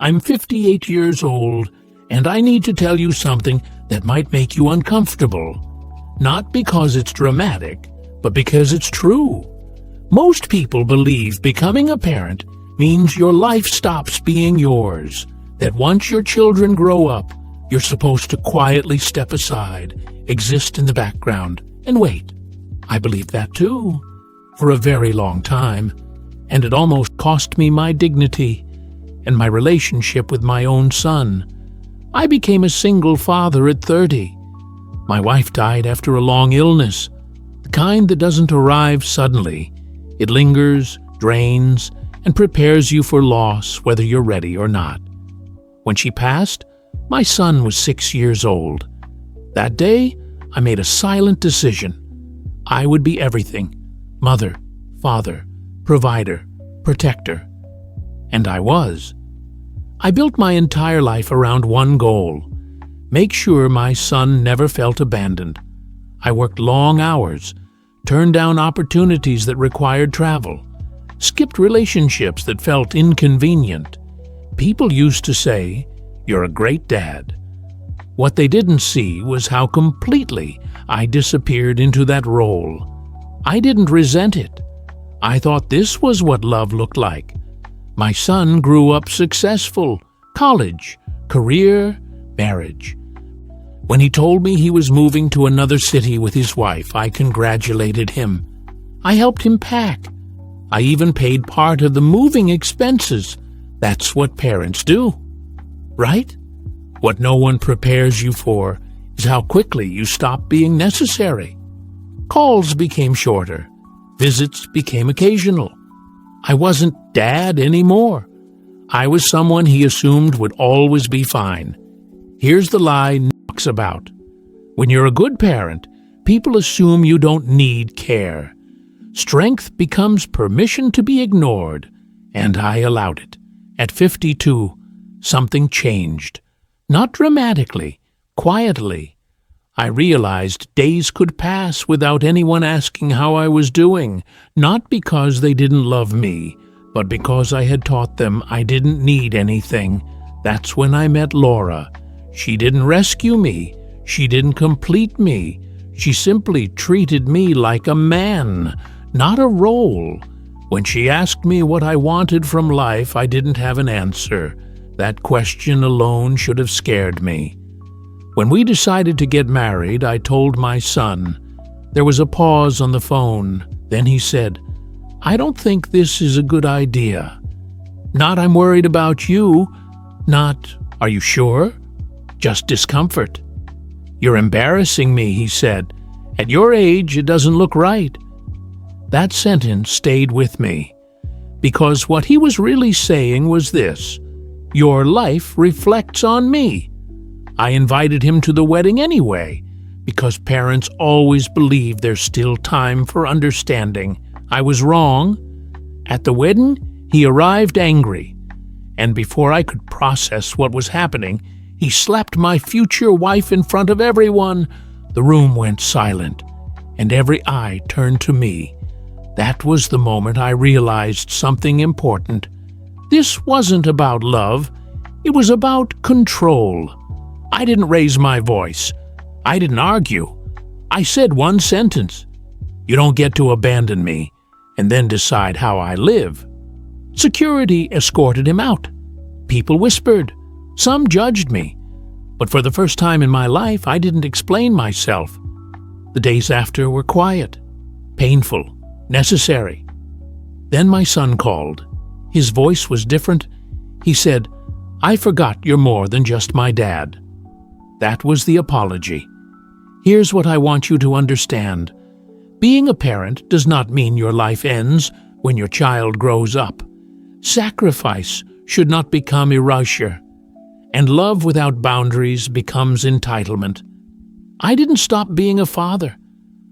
I'm 58 years old, and I need to tell you something that might make you uncomfortable. Not because it's dramatic, but because it's true. Most people believe becoming a parent means your life stops being yours, that once your children grow up, you're supposed to quietly step aside, exist in the background, and wait. I believed that too, for a very long time, and it almost cost me my dignity and my relationship with my own son. I became a single father at 30. My wife died after a long illness, the kind that doesn't arrive suddenly. It lingers, drains, and prepares you for loss whether you're ready or not. When she passed, my son was 6 years old. That day, I made a silent decision. I would be everything: mother, father, provider, protector. And I was. I built my entire life around one goal: make sure my son never felt abandoned. I worked long hours, turned down opportunities that required travel, skipped relationships that felt inconvenient. People used to say, "You're a great dad." What they didn't see was how completely I disappeared into that role. I didn't resent it. I thought this was what love looked like. My son grew up successful: college, career, marriage. When he told me he was moving to another city with his wife, I congratulated him. I helped him pack. I even paid part of the moving expenses. That's what parents do, right? What no one prepares you for is how quickly you stop being necessary. Calls became shorter. Visits became occasional. I wasn't dad anymore. I was someone he assumed would always be fine. Here's the lie knocks about. When you're a good parent, people assume you don't need care. Strength becomes permission to be ignored, and I allowed it. At 52, something changed. Not dramatically, quietly. I realized days could pass without anyone asking how I was doing, not because they didn't love me, but because I had taught them I didn't need anything. That's when I met Laura. She didn't rescue me. She didn't complete me. She simply treated me like a man, not a role. When she asked me what I wanted from life, I didn't have an answer. That question alone should have scared me. When we decided to get married, I told my son. There was a pause on the phone. Then he said, "I don't think this is a good idea. Not I'm worried about you. Not, are you sure? Just discomfort. You're embarrassing me," he said. "At your age, it doesn't look right." That sentence stayed with me, because what he was really saying was this: your life reflects on me. I invited him to the wedding anyway, because parents always believe there's still time for understanding. I was wrong. At the wedding, he arrived angry, and before I could process what was happening, he slapped my future wife in front of everyone. The room went silent, and every eye turned to me. That was the moment I realized something important. This wasn't about love. It was about control. I didn't raise my voice. I didn't argue. I said one sentence: "You don't get to abandon me and then decide how I live." Security escorted him out. People whispered. Some judged me. But for the first time in my life, I didn't explain myself. The days after were quiet, painful, necessary. Then my son called. His voice was different. He said, "I forgot you're more than just my dad." That was the apology. Here's what I want you to understand. Being a parent does not mean your life ends when your child grows up. Sacrifice should not become erasure, and love without boundaries becomes entitlement. I didn't stop being a father.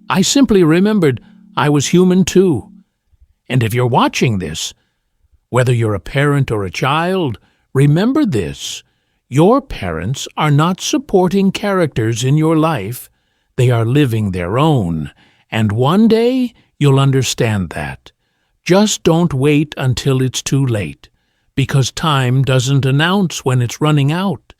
I simply remembered I was human too. And if you're watching this, whether you're a parent or a child, remember this: your parents are not supporting characters in your life. They are living their own, and one day you'll understand that. Just don't wait until it's too late, because time doesn't announce when it's running out.